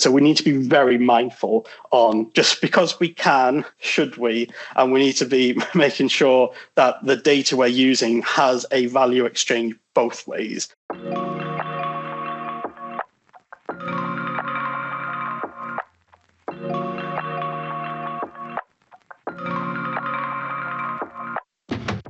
So we need to be very mindful on just because we can, should we, and we need to be making sure that the data we're using has a value exchange both ways.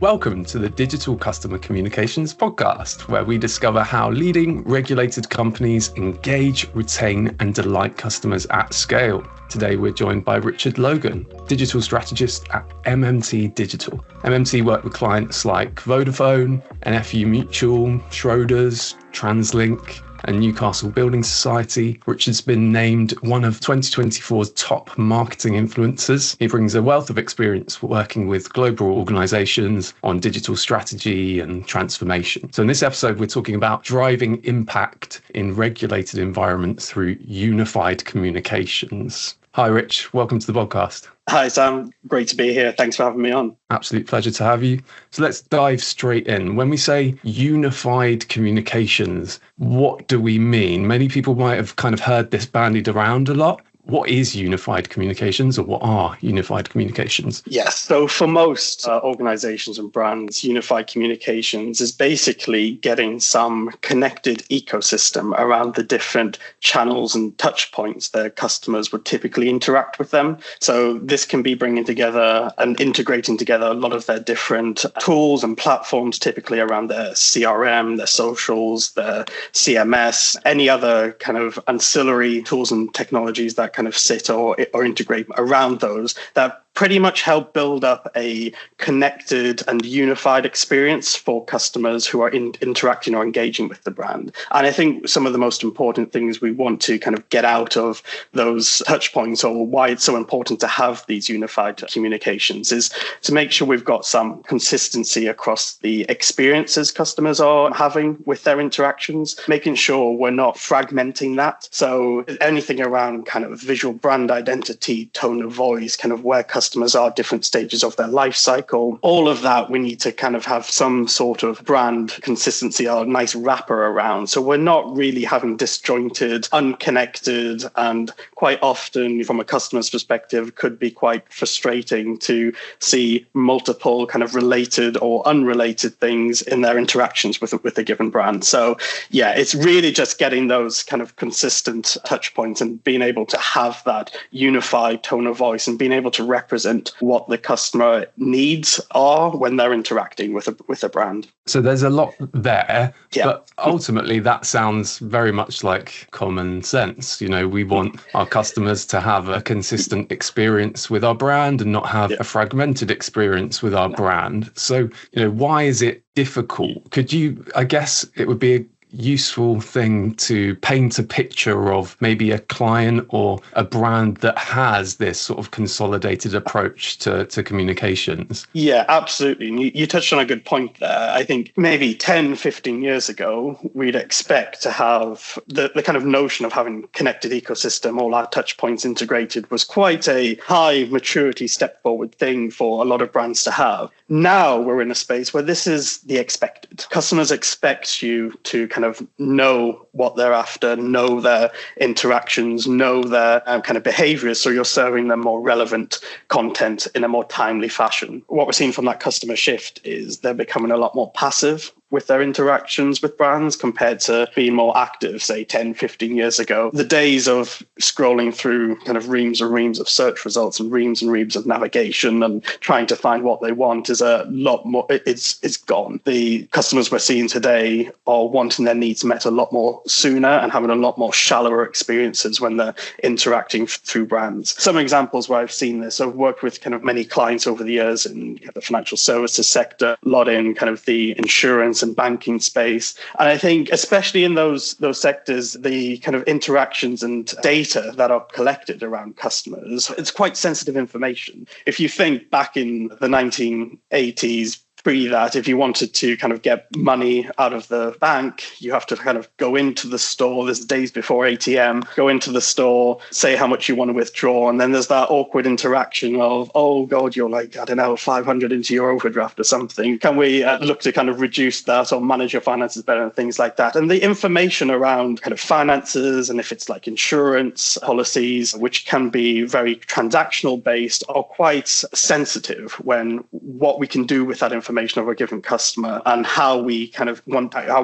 Welcome to the Digital Customer Communications Podcast, where we discover how leading regulated companies engage, retain, and delight customers at scale. Today, we're joined by Richard Logan, Digital Strategist at MMT Digital. MMT work with clients like Vodafone, NFU Mutual, Schroders, TransLink, and Newcastle Building Society. Richard's been named one of 2024's top marketing influencers. He brings a wealth of experience working with global organizations on digital strategy and transformation. So in this episode, we're talking about driving impact in regulated environments through unified communications. Hi, Rich. Welcome to the podcast. Hi, Sam. Great to be here. Thanks for having me on. Absolute pleasure to have you. So let's dive straight in. When we say unified communications, what do we mean? Many people might have kind of heard this bandied around a lot. What is unified communications, or what are unified communications? Yes. So for most organizations and brands, unified communications is basically getting some connected ecosystem around the different channels and touch points their customers would typically interact with them. So this can be bringing together and integrating together a lot of their different tools and platforms, typically around their CRM, their socials, their CMS, any other kind of ancillary tools and technologies that kind of sit or integrate around those that pretty much help build up a connected and unified experience for customers who are interacting or engaging with the brand. And I think some of the most important things we want to kind of get out of those touch points, or why it's so important to have these unified communications, is to make sure we've got some consistency across the experiences customers are having with their interactions, making sure we're not fragmenting that. So anything around kind of visual brand identity, tone of voice, kind of where customers are, different stages of their life cycle, all of that we need to kind of have some sort of brand consistency or nice wrapper around. So we're not really having disjointed, unconnected, and quite often from a customer's perspective could be quite frustrating to see multiple kind of related or unrelated things in their interactions with a given brand. So yeah, it's really just getting those kind of consistent touch points and being able to have that unified tone of voice and being able to represent what the customer needs are when they're interacting with a brand. So there's a lot there, but ultimately that sounds very much like common sense. You know, we want our customers to have a consistent experience with our brand and not have a fragmented experience with our brand. So, you know, why is it difficult? Could you, I guess it would be a useful thing to paint a picture of maybe a client or a brand that has this sort of consolidated approach to communications. Yeah, absolutely. You touched on a good point there. I think maybe 10, 15 years ago, we'd expect to have the kind of notion of having connected ecosystem, all our touch points integrated, was quite a high maturity step forward thing for a lot of brands to have. Now we're in a space where this is the expected. Customers expect you to kind of know what they're after, know their interactions, know their kind of behaviors, so you're serving them more relevant content in a more timely fashion. What we're seeing from that customer shift is they're becoming a lot more passive with their interactions with brands compared to being more active, say 10, 15 years ago. The days of scrolling through kind of reams and reams of search results and reams of navigation and trying to find what they want is a lot more, it's gone. The customers we're seeing today are wanting their needs met a lot more sooner and having a lot more shallower experiences when they're interacting through brands. Some examples where I've seen this, I've worked with kind of many clients over the years in the financial services sector, a lot in kind of the insurance and banking space. And I think especially in those sectors, the kind of interactions and data that are collected around customers, it's quite sensitive information. If you think back in the 1980s, Pre that, if you wanted to kind of get money out of the bank, you have to kind of go into the store. There's days before ATM, go into the store, say how much you want to withdraw. And then there's that awkward interaction of, oh God, you're like, I don't know, 500 into your overdraft or something. Can we look to kind of reduce that or manage your finances better and things like that? And the information around kind of finances, and if it's like insurance policies, which can be very transactional based, are quite sensitive when what we can do with that information of a given customer and how we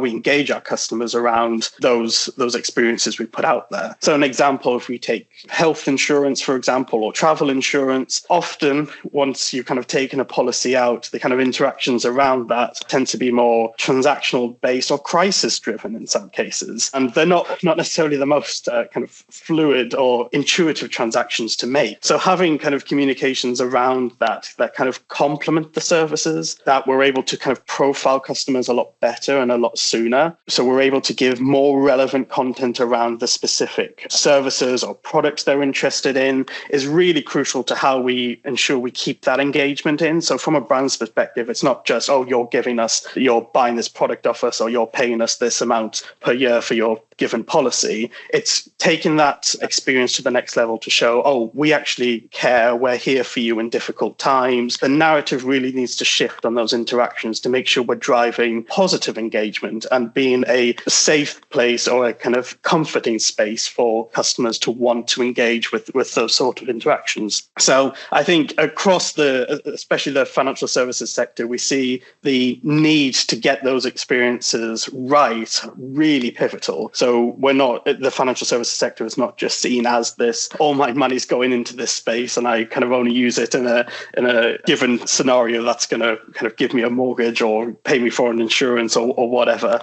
engage our customers around those experiences we put out there. So an example, if we take health insurance, for example, or travel insurance, often once you've kind of taken a policy out, the kind of interactions around that tend to be more transactional based or crisis driven in some cases. And they're not necessarily the most kind of fluid or intuitive transactions to make. So having kind of communications around that kind of complement the services, that we're able to kind of profile customers a lot better and a lot sooner. So we're able to give more relevant content around the specific services or products they're interested in is really crucial to how we ensure we keep that engagement in. So from a brand's perspective, it's not just, oh, you're buying this product off us or you're paying us this amount per year for your given policy. It's taking that experience to the next level to show, oh, we actually care. We're here for you in difficult times. The narrative really needs to shift on those interactions to make sure we're driving positive engagement and being a safe place or a kind of comforting space for customers to want to engage with those sort of interactions. So I think across especially the financial services sector, we see the need to get those experiences right really pivotal. So the financial services sector is not just seen as this, all my money's going into this space and I kind of only use it in a given scenario that's going to kind of give me a mortgage or pay me for an insurance or whatever.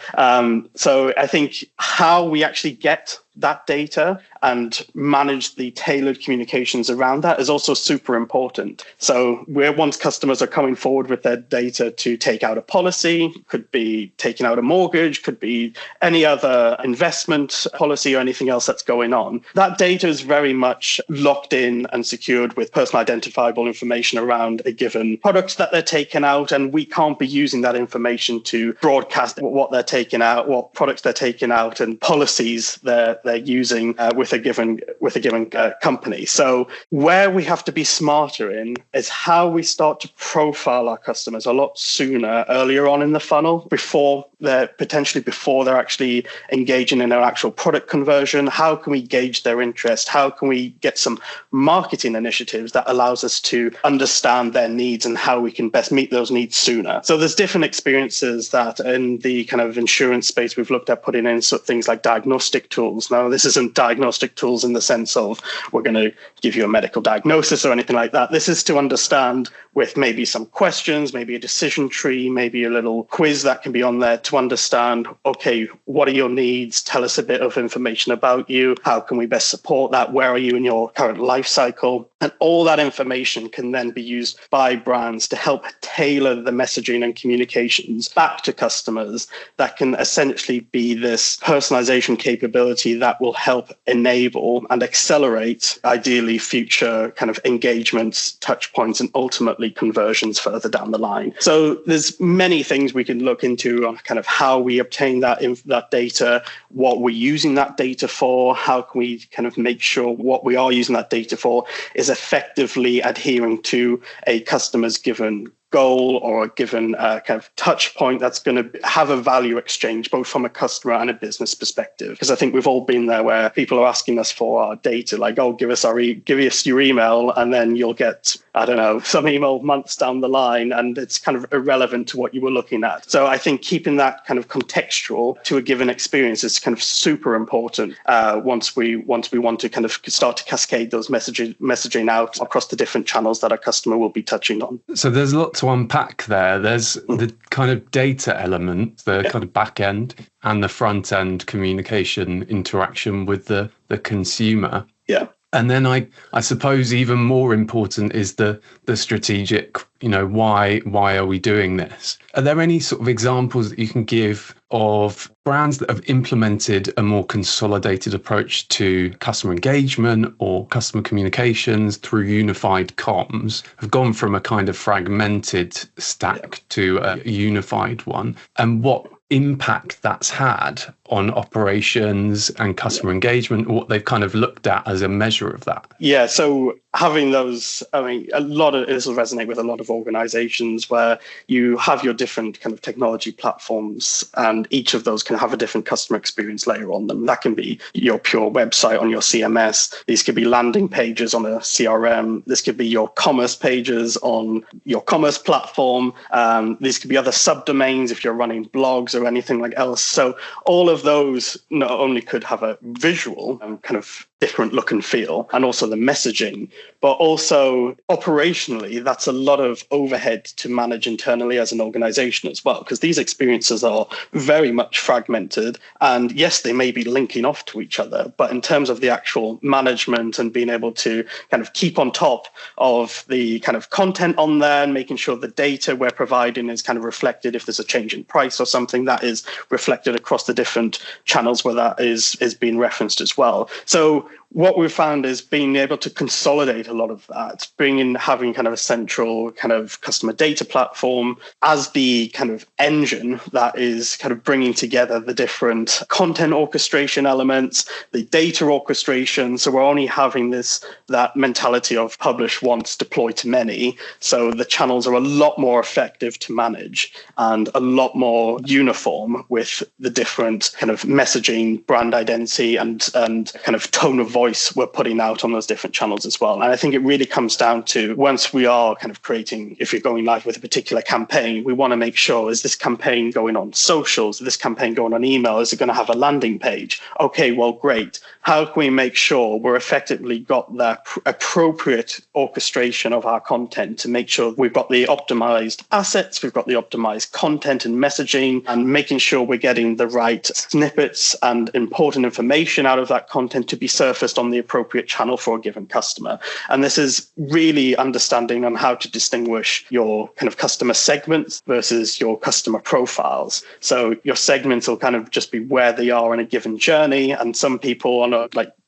So I think how we actually get that data and manage the tailored communications around that is also super important. So once customers are coming forward with their data to take out a policy, could be taking out a mortgage, could be any other investment policy or anything else that's going on. That data is very much locked in and secured with personal identifiable information around a given product that they're taking out. And we can't be using that information to broadcast what they're taking out, what products they're taking out and policies they're using with a given company. So where we have to be smarter in is how we start to profile our customers a lot sooner, earlier on in the funnel, before they're actually engaging in an actual product conversion. How can we gauge their interest? How can we get some marketing initiatives that allows us to understand their needs and how we can best meet those needs sooner? So there's different experiences that in the kind of insurance space we've looked at putting in things like diagnostic tools. Now, this isn't diagnostic tools in the sense of we're going to give you a medical diagnosis or anything like that. This is to understand with maybe some questions, maybe a decision tree, maybe a little quiz that can be on there to understand, okay, what are your needs? Tell us a bit of information about you. How can we best support that? Where are you in your current life cycle? And all that information can then be used by brands to help tailor the messaging and communications back to customers that can essentially be this personalization capability that will help enable and accelerate, ideally, future kind of engagements, touch points, and ultimately conversions further down the line. So there's many things we can look into on kind of how we obtain that data, what we're using that data for, how can we kind of make sure what we are using that data for is effectively adhering to a customer's given goal or a given kind of touch point that's going to have a value exchange both from a customer and a business perspective. Because I think we've all been there where people are asking us for our data, like, oh, give us your email, and then you'll get, I don't know, some email months down the line, and it's kind of irrelevant to what you were looking at. So I think keeping that kind of contextual to a given experience is kind of super important once we want to kind of start to cascade those messaging out across the different channels that our customer will be touching on. So there's a lot to unpack there. There's the kind of data element, the kind of back end, and the front end communication interaction with the consumer. Yeah. And then I suppose even more important is the strategic, why are we doing this? Are there any sort of examples that you can give of brands that have implemented a more consolidated approach to customer engagement or customer communications through unified comms, have gone from a kind of fragmented stack to a unified one, and what impact that's had on operations and customer engagement, what they've kind of looked at as a measure of that? Yeah, so having those, a lot of this will resonate with a lot of organizations where you have your different kind of technology platforms, and each of those can have a different customer experience layer on them. That can be your pure website on your CMS. These could be landing pages on a CRM. This could be your commerce pages on your commerce platform. These could be other subdomains if you're running blogs or anything like else. So all of those not only could have a visual and kind of different look and feel, and also the messaging, but also operationally, that's a lot of overhead to manage internally as an organization as well, because these experiences are very much fragmented. And yes, they may be linking off to each other, but in terms of the actual management and being able to kind of keep on top of the kind of content on there and making sure the data we're providing is kind of reflected, if there's a change in price or something, that is reflected across the different channels where that is being referenced as well. So what we've found is being able to consolidate a lot of that, having kind of a central kind of customer data platform as the kind of engine that is kind of bringing together the different content orchestration elements, the data orchestration. So we're only having that mentality of publish once, deploy to many. So the channels are a lot more effective to manage and a lot more uniform with the different kind of messaging, brand identity, and kind of tone of voice we're putting out on those different channels as well. And I think it really comes down to, once we are kind of creating, if you're going live with a particular campaign, we want to make sure, is this campaign going on socials? Is this campaign going on email? Is it going to have a landing page? Okay, well, great. How can we make sure we're effectively got that appropriate orchestration of our content to make sure we've got the optimized assets, we've got the optimized content and messaging, and making sure we're getting the right snippets and important information out of that content to be surfaced on the appropriate channel for a given customer. And this is really understanding on how to distinguish your kind of customer segments versus your customer profiles. So your segments will kind of just be where they are in a given journey. And some people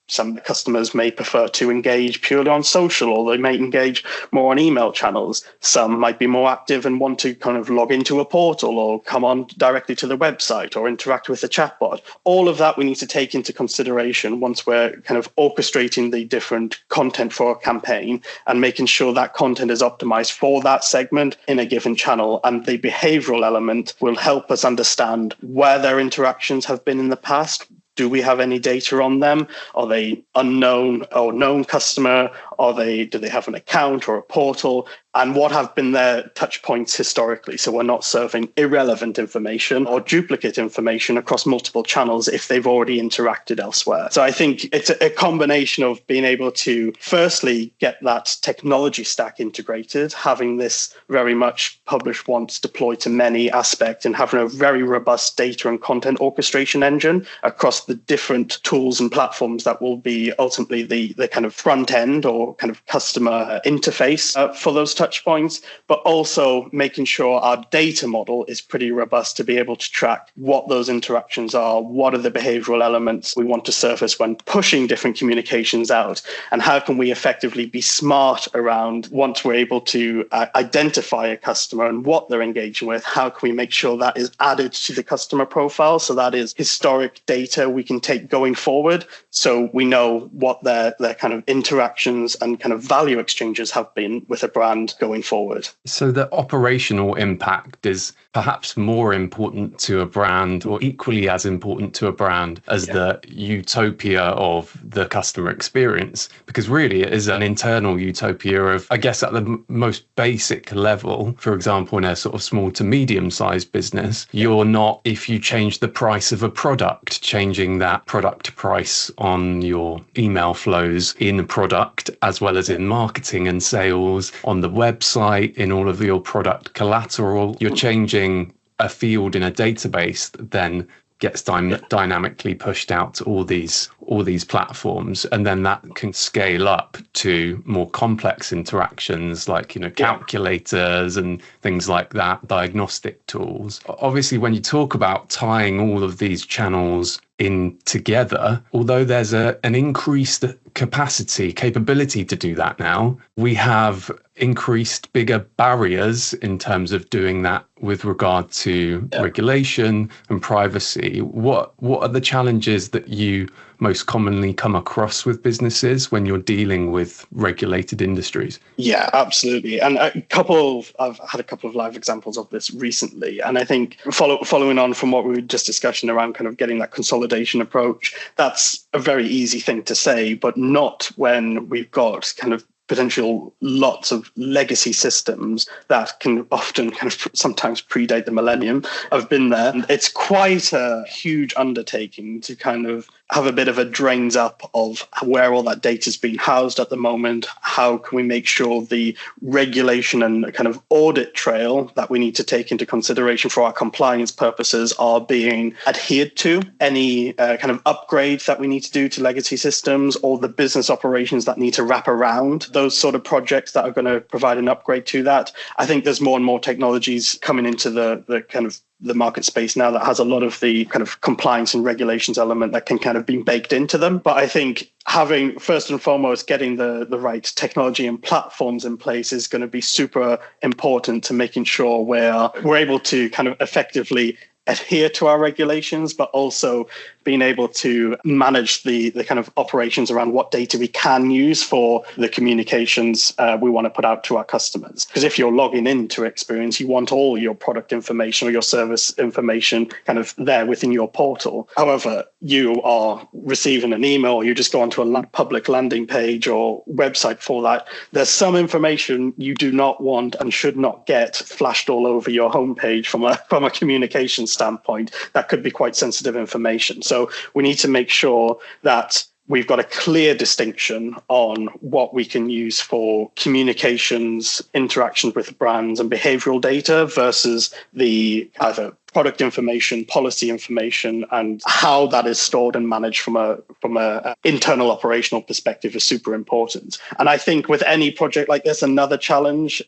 some customers may prefer to engage purely on social, or they may engage more on email channels. Some might be more active and want to kind of log into a portal or come on directly to the website or interact with the chatbot. All of that we need to take into consideration once we're kind of orchestrating the different content for a campaign and making sure that content is optimized for that segment in a given channel. And the behavioral element will help us understand where their interactions have been in the past. Do we have any data on them? Are they unknown or known customer? Do they have an account or a portal? And what have been their touch points historically? So we're not serving irrelevant information or duplicate information across multiple channels if they've already interacted elsewhere. So I think it's a combination of being able to firstly get that technology stack integrated, having this very much publish once, deploy to many aspect, and having a very robust data and content orchestration engine across the different tools and platforms that will be ultimately the kind of front end or kind of customer interface for those touch points, but also making sure our data model is pretty robust to be able to track what those interactions are, what are the behavioral elements we want to surface when pushing different communications out, and how can we effectively be smart around, once we're able to identify a customer and what they're engaging with, how can we make sure that is added to the customer profile, so that is historic data we can take going forward, so we know what their kind of interactions and kind of value exchanges have been with a brand going forward. So the operational impact is perhaps more important to a brand, or equally as important to a brand as the utopia of the customer experience, because really it is an internal utopia of, I guess, at the most basic level. For example, in a sort of small to medium sized business, you're not, if you change the price of a product, changing that product price on your email flows in product as well as in marketing and sales, on the website, in all of your product collateral. You're changing a field in a database that then gets dynamically pushed out to all these platforms, and then that can scale up to more complex interactions like calculators and things like that, diagnostic tools. Obviously, when you talk about tying all of these channels in together, although there's an increased capability to do that now, we have increased bigger barriers in terms of doing that with regard to regulation and privacy. What are the challenges that you most commonly come across with businesses when you're dealing with regulated industries? Yeah, absolutely. And I've had a couple of live examples of this recently. And I think following on from what we were just discussing around kind of getting that consolidation approach, that's a very easy thing to say, but not when we've got kind of potential lots of legacy systems that can often kind of sometimes predate the millennium. I've been there. And it's quite a huge undertaking to kind of have a bit of a drains up of where all that data is being housed at the moment. How can we make sure the regulation and kind of audit trail that we need to take into consideration for our compliance purposes are being adhered to? Any kind of upgrades that we need to do to legacy systems, or the business operations that need to wrap around those sort of projects that are going to provide an upgrade to that. I think there's more and more technologies coming into the kind of the market space now that has a lot of the kind of compliance and regulations element that can kind of be baked into them. But I think having, first and foremost, getting the right technology and platforms in place is going to be super important to making sure we're able to kind of effectively adhere to our regulations, but also being able to manage the kind of operations around what data we can use for the communications we want to put out to our customers. Because if you're logging into Experience, you want all your product information or your service information kind of there within your portal. However, you are receiving an email, or you just go onto a public landing page or website for that, there's some information you do not want and should not get flashed all over your homepage from a communication standpoint. That could be quite sensitive information. So we need to make sure that we've got a clear distinction on what we can use for communications, interactions with brands and behavioral data versus the either product information, policy information, and how that is stored and managed from a internal operational perspective is super important. And I think with any project like this, another challenge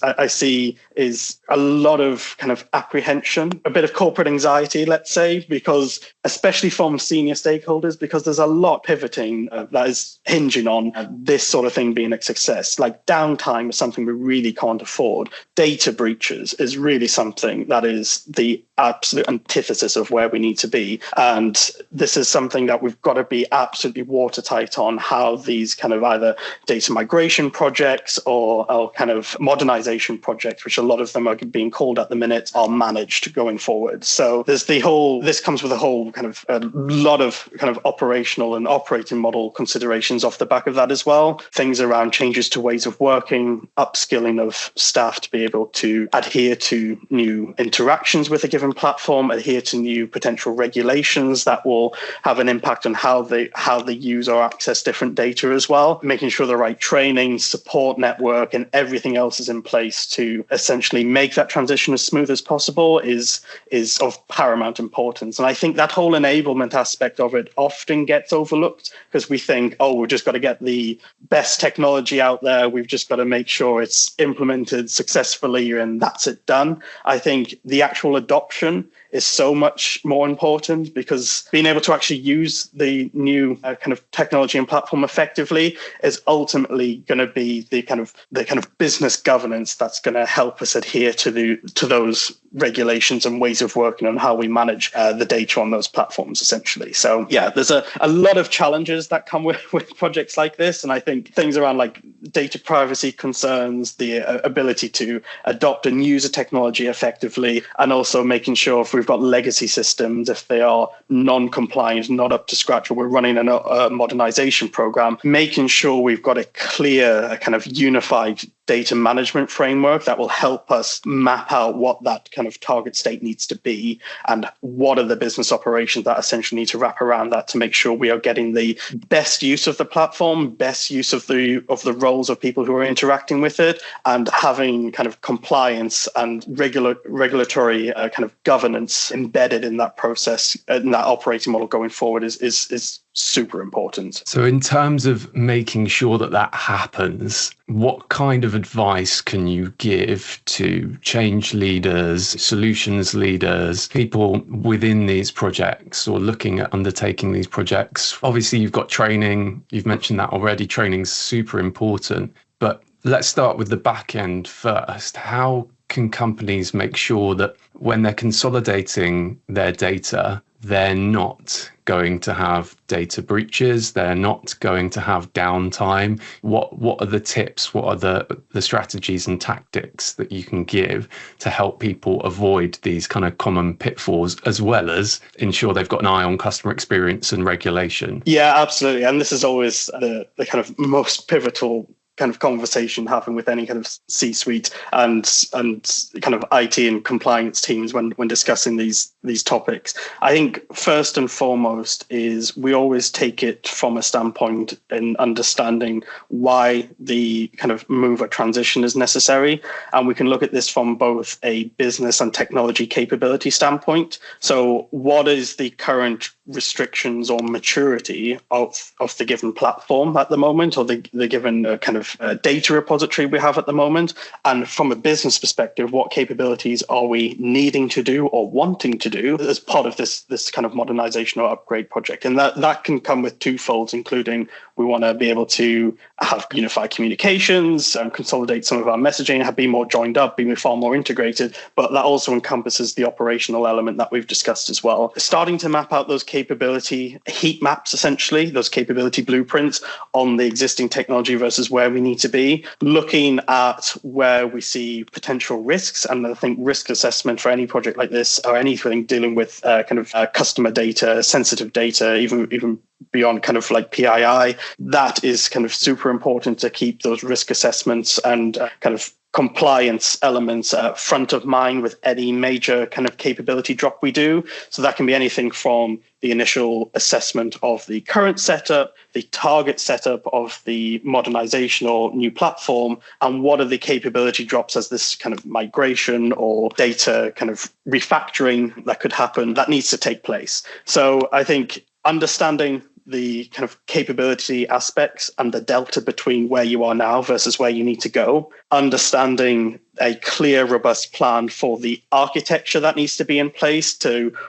I see is a lot of kind of apprehension, a bit of corporate anxiety, let's say, because especially from senior stakeholders, because there's a lot pivoting that is hinging on this sort of thing being a success. Like downtime is something we really can't afford. Data breaches is really something that is the absolute antithesis of where we need to be. And this is something that we've got to be absolutely watertight on, how these kind of either data migration projects or kind of modernization projects, which a lot of them are being called at the minute, are managed going forward. So this comes with a whole kind of a lot of kind of operational and operating model considerations off the back of that as well. Things around changes to ways of working, upskilling of staff to be able to adhere to new interactions with a given platform, adhere to new potential regulations that will have an impact on how they use or access different data as well, making sure the right training, support network, and everything else is in place to essentially make that transition as smooth as possible is of paramount importance. And I think that whole enablement aspect of it often gets overlooked because we think, we've just got to get the best technology out there. We've just got to make sure it's implemented successfully and that's it done. I think the actual adoption is so much more important, because being able to actually use the new kind of technology and platform effectively is ultimately going to be the kind of business governance that's going to help us adhere to those regulations and ways of working on how we manage the data on those platforms, essentially. So yeah, there's a lot of challenges that come with projects like this. And I think things around like data privacy concerns, the ability to adopt and use a technology effectively, and also making sure if we've got legacy systems, if they are non-compliant, not up to scratch, or we're running a modernization program, making sure we've got a clear kind of unified data management framework that will help us map out what that kind of target state needs to be and what are the business operations that essentially need to wrap around that to make sure we are getting the best use of the platform, best use of the roles of people who are interacting with it, and having kind of compliance and regulatory kind of governance intelligence embedded in that process, in that operating model going forward is super important. So in terms of making sure that happens, what kind of advice can you give to change leaders, solutions leaders, people within these projects or looking at undertaking these projects? Obviously, you've got training. You've mentioned that already. Training's super important. But let's start with the back end first. How can companies make sure that when they're consolidating their data, they're not going to have data breaches, they're not going to have downtime? What are the tips? What are the strategies and tactics that you can give to help people avoid these kind of common pitfalls, as well as ensure they've got an eye on customer experience and regulation? Yeah, absolutely. And this is always the kind of most pivotal kind of conversation having with any kind of C-suite and kind of IT and compliance teams when discussing these topics. I think first and foremost is we always take it from a standpoint in understanding why the kind of move or transition is necessary. And we can look at this from both a business and technology capability standpoint. So what is the current restrictions or maturity of the given platform at the moment, or the given kind of data repository we have at the moment? And from a business perspective, what capabilities are we needing to do or wanting to do as part of this kind of modernization or upgrade project? And that can come with two folds, including we want to be able to have unified communications and consolidate some of our messaging, be more joined up, be far more integrated. But that also encompasses the operational element that we've discussed as well. Starting to map out those capability heat maps, essentially, those capability blueprints on the existing technology versus where we need to be, looking at where we see potential risks. And I think risk assessment for any project like this, or anything dealing with customer data, sensitive data, even beyond kind of like PII, that is kind of super important to keep those risk assessments and kind of compliance elements front of mind with any major kind of capability drop we do. So that can be anything from the initial assessment of the current setup, the target setup of the modernization or new platform, and what are the capability drops as this kind of migration or data kind of refactoring that could happen that needs to take place. So I think understanding the kind of capability aspects and the delta between where you are now versus where you need to go, understanding a clear, robust plan for the architecture that needs to be in place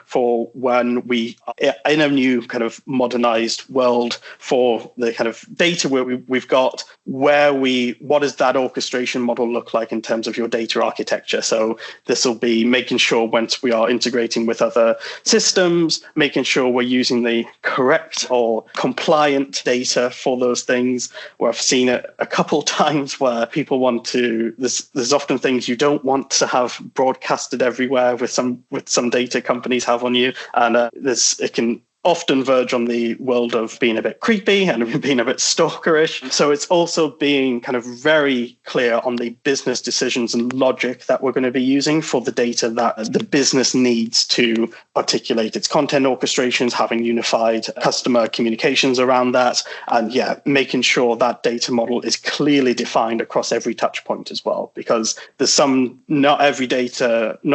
for when we are in a new kind of modernized world, for the kind of data where we've got, what does that orchestration model look like in terms of your data architecture? So this will be making sure once we are integrating with other systems, making sure we're using the correct or compliant data for those things. Where I've seen it a couple times where people want to, there's often things you don't want to have broadcasted everywhere with some data companies have on you, and it can often verge on the world of being a bit creepy and being a bit stalkerish. So it's also being kind of very clear on the business decisions and logic that we're going to be using for the data that the business needs to articulate its content orchestrations, having unified customer communications around that, and making sure that data model is clearly defined across every touch point as well, because not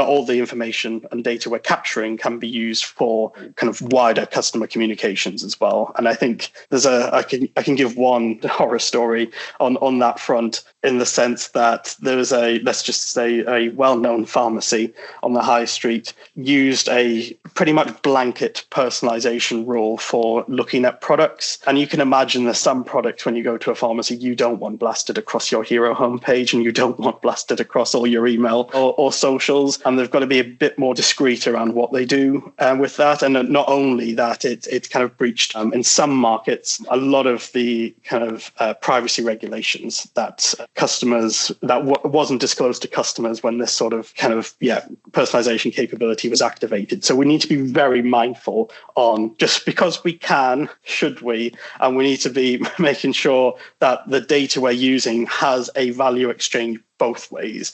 all the information and data we're capturing can be used for kind of wider customer communications as well. And I think I can give one horror story on that front, in the sense that there was let's just say a well-known pharmacy on the high street used a pretty much blanket personalization rule for looking at products. And you can imagine there's some products when you go to a pharmacy you don't want blasted across your hero homepage, and you don't want blasted across all your email or socials. And they've got to be a bit more discreet around what they do with that. And not only that, it's kind of breached in some markets a lot of the kind of privacy regulations that customers wasn't disclosed to customers when this sort of kind of personalization capability was activated. So we need to be very mindful on, just because we can, should we, and we need to be making sure that the data we're using has a value exchange both ways.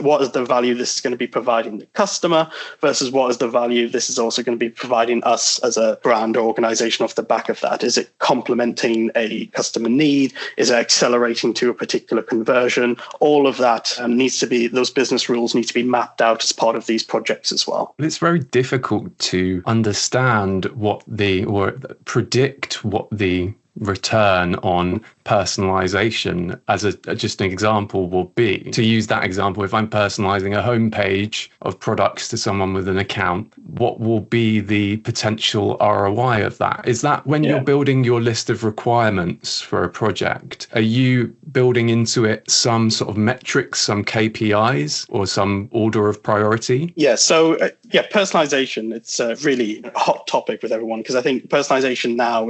What is the value this is going to be providing the customer versus what is the value this is also going to be providing us as a brand or organization off the back of that? Is it complementing a customer need? Is it accelerating to a particular conversion? All of that needs to be, those business rules need to be mapped out as part of these projects as well. It's very difficult to understand or predict what the return on personalization as just an example will be. To use that example, if I'm personalizing a homepage of products to someone with an account, what will be the potential ROI of that? Is that when you're building your list of requirements for a project, are you building into it some sort of metrics, some KPIs, or some order of priority? So personalization, it's a really hot topic with everyone, because I think personalization now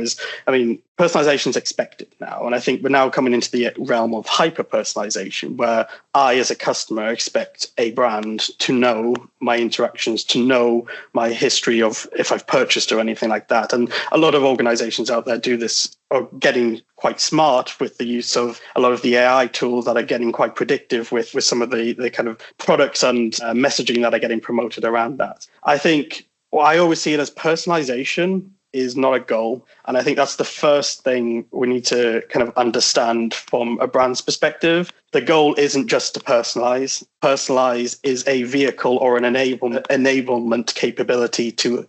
personalization is expected now. And I think we're now coming into the realm of hyper-personalization, where I, as a customer, expect a brand to know my interactions, to know my history of if I've purchased or anything like that. And a lot of organizations out there do this, are getting quite smart with the use of a lot of the AI tools that are getting quite predictive with some of the kind of products and messaging that are getting promoted around that. I think I always see it as personalization is not a goal. And I think that's the first thing we need to kind of understand from a brand's perspective. The goal isn't just to personalize. Personalize is a vehicle or an enablement capability to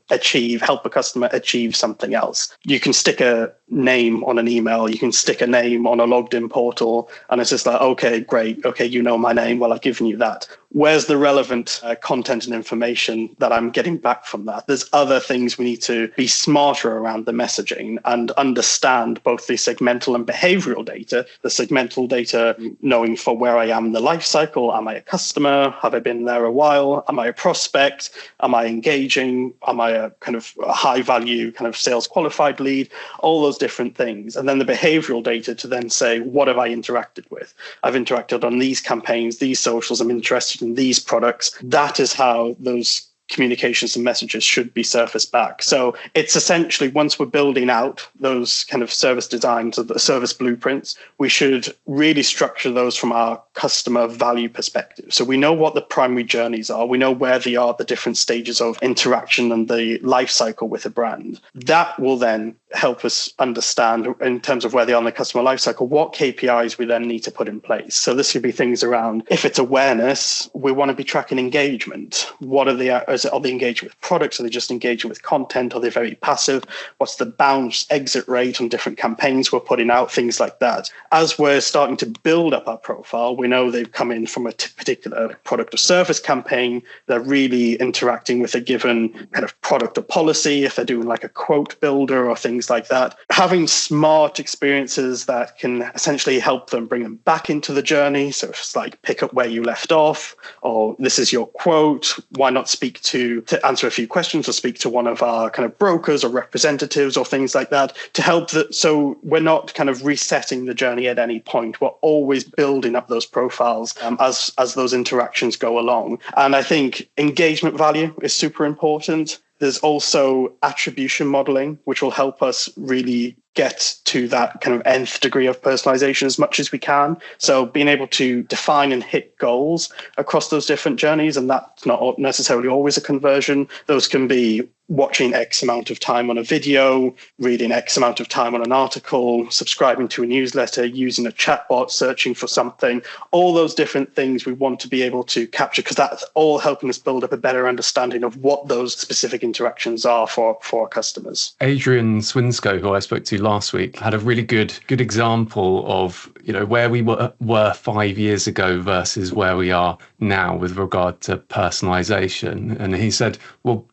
help a customer achieve something else. You can stick a name on an email, you can stick a name on a logged in portal, and it's just like, okay, great. Okay, you know my name. Well, I've given you that. Where's the relevant content and information that I'm getting back from that? There's other things we need to be smarter around the messaging and understand both the segmental and behavioral data. The segmental data, knowing for where I am in the life cycle. Am I a customer? Have I been there a while? Am I a prospect? Am I engaging? Am I a kind of a high value kind of sales qualified lead? All those different things. And then the behavioral data to then say, what have I interacted with? I've interacted on these campaigns, these socials. I'm interested in these products. That is how those communications and messages should be surfaced back. So it's essentially, once we're building out those kind of service designs or the service blueprints, we should really structure those from our customer value perspective. So we know what the primary journeys are. We know where they are, the different stages of interaction and the life cycle with a brand. That will then help us understand, in terms of where they are in the customer life cycle, what KPIs we then need to put in place. So this could be things around, if it's awareness, we want to be tracking engagement. What are are they engaging with products? Are they just engaging with content? Are they very passive? What's the bounce exit rate on different campaigns we're putting out? Things like that. As we're starting to build up our profile, we know they've come in from a particular product or service campaign. They're really interacting with a given kind of product or policy. If they're doing like a quote builder or things like that, having smart experiences that can essentially help them, bring them back into the journey. So it's like, pick up where you left off, or this is your quote. Why not speak to answer a few questions or speak to one of our kind of brokers or representatives or things like that to help that. So we're not kind of resetting the journey at any point. We're always building up those profiles as those interactions go along. And I think engagement value is super important. There's also attribution modeling, which will help us really get to that kind of nth degree of personalization as much as we can. So being able to define and hit goals across those different journeys, and that's not necessarily always a conversion. Those can be watching X amount of time on a video, reading X amount of time on an article, subscribing to a newsletter, using a chatbot, searching for something. All those different things we want to be able to capture, because that's all helping us build up a better understanding of what those specific interactions are for our customers. Adrian Swinscoe, who I spoke to last week, had a really good example of, where we were 5 years ago versus where we are now with regard to personalization. And he said, well,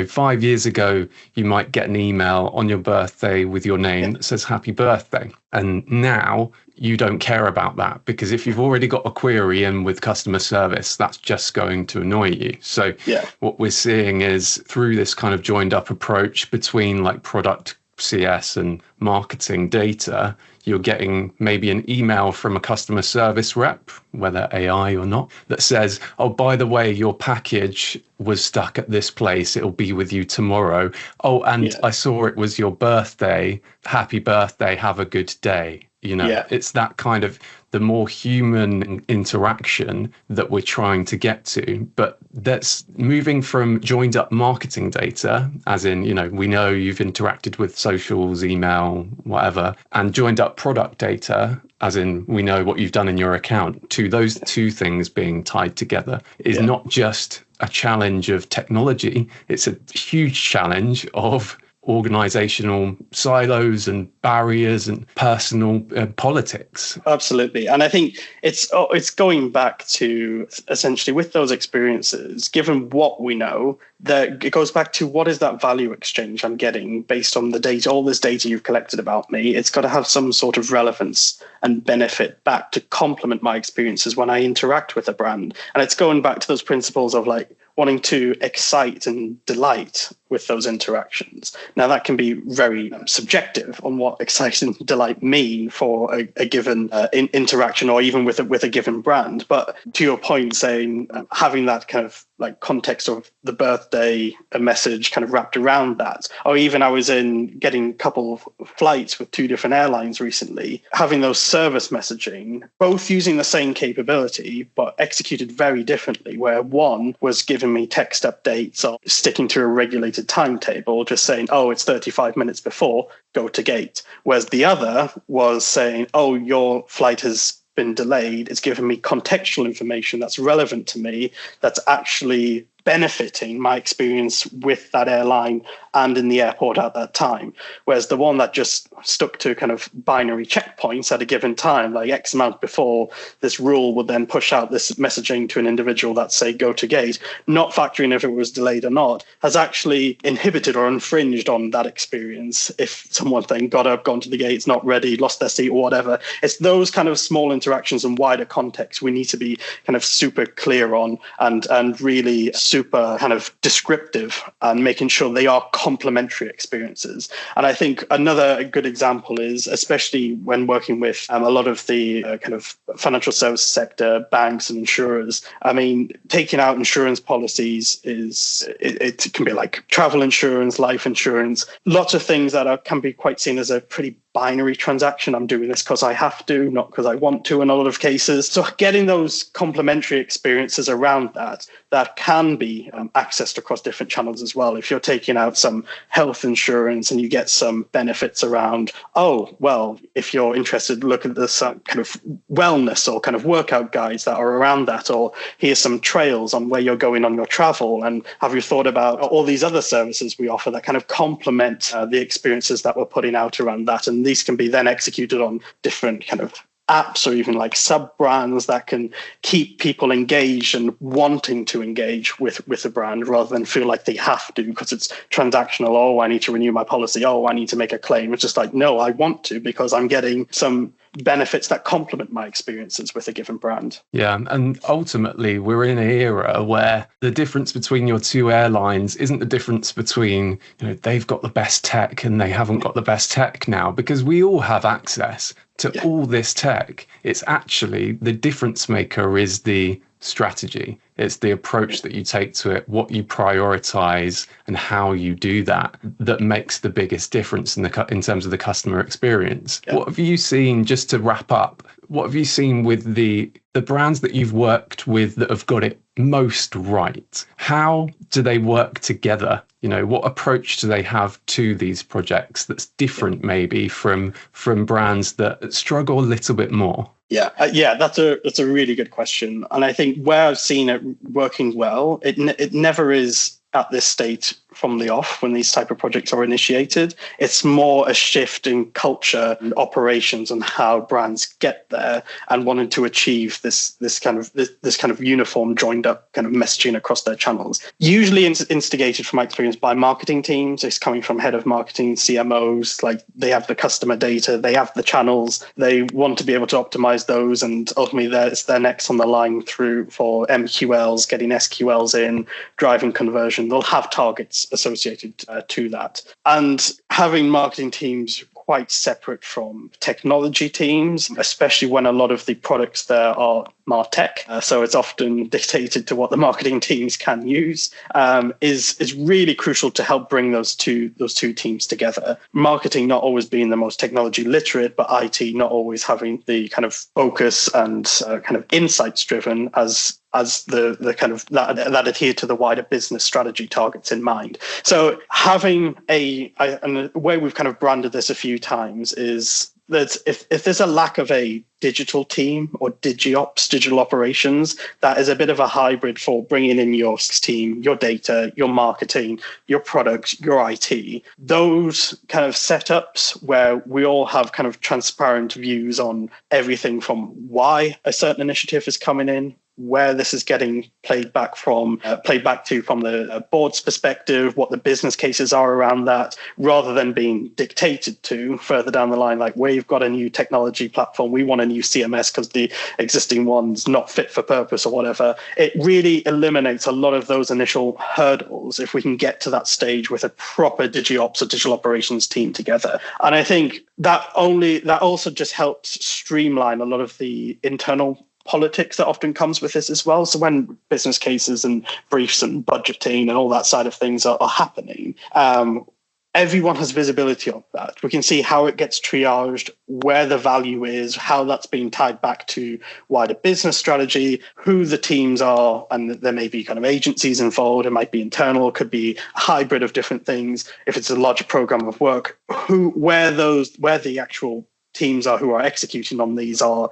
5 years ago, you might get an email on your birthday with your name that says happy birthday. And now you don't care about that, because if you've already got a query in with customer service, that's just going to annoy you. So what we're seeing is, through this kind of joined up approach between like product CS and marketing data, you're getting maybe an email from a customer service rep, whether AI or not, that says, oh, by the way, your package was stuck at this place. It'll be with you tomorrow. Oh, and I saw it was your birthday. Happy birthday. Have a good day. It's that kind of the more human interaction that we're trying to get to. But that's moving from joined up marketing data, as in, we know you've interacted with socials, email, whatever, and joined up product data, as in we know what you've done in your account, to those two things being tied together is not just a challenge of technology, it's a huge challenge of organizational silos and barriers and personal politics. Absolutely. And I think it's going back to essentially with those experiences, given what we know, that it goes back to what is that value exchange I'm getting based on the data, all this data you've collected about me. It's got to have some sort of relevance and benefit back to complement my experiences when I interact with a brand. And it's going back to those principles of wanting to excite and delight with those interactions. Now, that can be very subjective on what excite and delight mean for a given interaction or even with a given brand. But to your point, saying having that kind of context of the birthday, a message kind of wrapped around that, or even I was getting a couple of flights with two different airlines recently, having those service messaging, both using the same capability, but executed very differently, where one was giving me text updates or sticking to a regulated timetable, just saying, oh, it's 35 minutes before, go to gate. Whereas the other was saying, oh, your flight has been delayed. It's given me contextual information that's relevant to me, that's actually benefiting my experience with that airline and in the airport at that time. Whereas the one that just stuck to kind of binary checkpoints at a given time, like X amount before, this rule would then push out this messaging to an individual that say go to gate, not factoring if it was delayed or not, has actually inhibited or infringed on that experience. If someone then got up, gone to the gates, not ready, lost their seat or whatever, it's those kind of small interactions and wider context we need to be kind of super clear on and really super kind of descriptive and making sure they are complementary experiences. And I think another good example is, especially when working with a lot of the kind of financial service sector, banks and insurers, I mean, taking out insurance policies it can be like travel insurance, life insurance, lots of things that can be quite seen as a pretty binary transaction. I'm doing this because I have to, not because I want to in a lot of cases. So getting those complementary experiences around that can be accessed across different channels as well. If you're taking out some health insurance and you get some benefits around, oh, well, if you're interested, look at this kind of wellness or kind of workout guides that are around that, or here's some trails on where you're going on your travel. And have you thought about all these other services we offer that kind of complement the experiences that we're putting out around that? And these can be then executed on different kind of apps or even like sub-brands that can keep people engaged and wanting to engage with a brand rather than feel like they have to because it's transactional. Oh, I need to renew my policy. Oh, I need to make a claim. It's just like, no, I want to because I'm getting some benefits that complement my experiences with a given brand. Yeah, and ultimately we're in an era where the difference between your two airlines isn't the difference between, they've got the best tech and they haven't got the best tech now, because we all have access to all this tech. It's actually the difference maker is the strategy. It's the approach that you take to it, what you prioritize and how you do that makes the biggest difference in terms of the customer experience. Yeah. What have you seen, just to wrap up, what have you seen with the brands that you've worked with that have got it most right? How do they work together? What approach do they have to these projects that's different maybe from brands that struggle a little bit more? Yeah, that's a really good question. And I think where I've seen it working well, it never is at this state from the off when these type of projects are initiated. It's more a shift in culture and operations and how brands get there and wanting to achieve this kind of uniform, joined up kind of messaging across their channels. Usually instigated, from my experience, by marketing teams. It's coming from head of marketing, CMOs. Like, they have the customer data, they have the channels, they want to be able to optimize those, and ultimately they're next on the line through for MQLs, getting SQLs in, driving conversion. They'll have targets associated to that. And having marketing teams quite separate from technology teams, especially when a lot of the products there are MarTech, so it's often dictated to what the marketing teams can use, is really crucial to help bring those two teams together. Marketing not always being the most technology literate, but IT not always having the kind of focus and kind of insights driven as the kind of that adhere to the wider business strategy targets in mind. So having and the way we've kind of branded this a few times is that if there's a lack of a digital team or digiops, digital operations, that is a bit of a hybrid for bringing in your team, your data, your marketing, your products, your IT. Those kind of setups where we all have kind of transparent views on everything from why a certain initiative is coming in, where this is getting played back to from the board's perspective, what the business cases are around that, rather than being dictated to further down the line, like we've got a new technology platform, we want a new CMS because the existing one's not fit for purpose or whatever. It really eliminates a lot of those initial hurdles if we can get to that stage with a proper digiops or digital operations team together. And I think that also just helps streamline a lot of the internal politics that often comes with this as well. So when business cases and briefs and budgeting and all that side of things are happening, everyone has visibility of that. We can see how it gets triaged, where the value is, how that's being tied back to wider business strategy, who the teams are, and there may be kind of agencies involved. It might be internal, it could be a hybrid of different things. If it's a larger program of work, where the actual teams who are executing on these are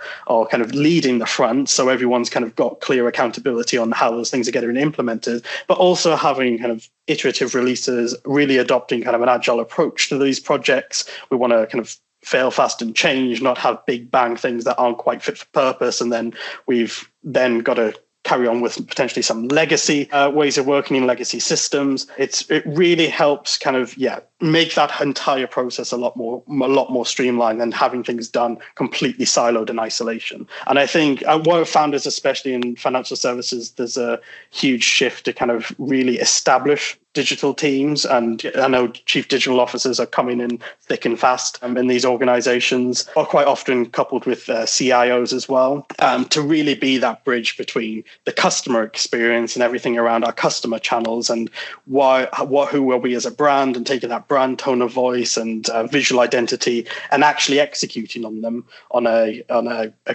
kind of leading the front, so everyone's kind of got clear accountability on how those things are getting implemented, but also having kind of iterative releases, really adopting kind of an agile approach to these projects. We want to kind of fail fast and change, not have big bang things that aren't quite fit for purpose, and then we've then got to carry on with potentially some legacy ways of working in legacy systems. It really helps kind of make that entire process a lot more streamlined than having things done completely siloed in isolation. And I think what I've found is, especially in financial services, there's a huge shift to kind of really establish digital teams. And I know chief digital officers are coming in thick and fast in these organizations, are quite often coupled with CIOs as well, to really be that bridge between the customer experience and everything around our customer channels and who are we as a brand, and taking that brand tone of voice and visual identity and actually executing on them on a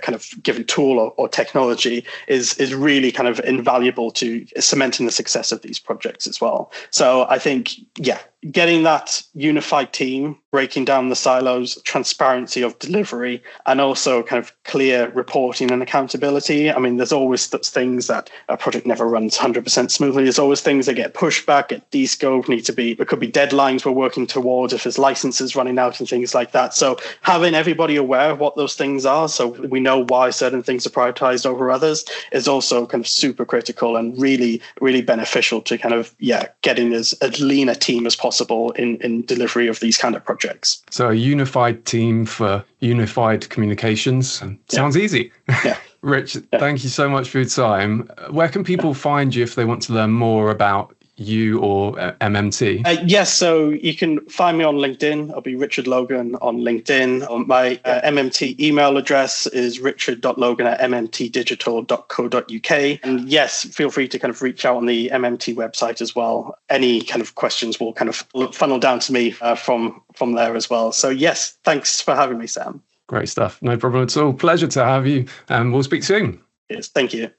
kind of given tool or technology is really kind of invaluable to cementing the success of these projects as well. So I think, getting that unified team, breaking down the silos, transparency of delivery, and also kind of clear reporting and accountability. I mean, there's always things that a project never runs 100% smoothly. There's always things that get pushed back, get de-scoped, there could be deadlines we're working towards if there's licenses running out and things like that. So having everybody aware of what those things are, so we know why certain things are prioritized over others, is also kind of super critical and really, really beneficial to kind of, getting as lean a team as possible in delivery of these kind of projects. So a unified team for unified communications. Sounds easy. Yeah. Rich, thank you so much for your time. Where can people find you if they want to learn more about you or MMT? Yes, so you can find me on LinkedIn. I'll be Richard Logan on LinkedIn. My MMT email address is richard.logan@mmtdigital.co.uk. And yes, feel free to kind of reach out on the MMT website as well. Any kind of questions will kind of funnel down to me from there as well. So yes, thanks for having me, Sam. Great stuff. No problem at all. Pleasure to have you. And we'll speak soon. Yes, thank you.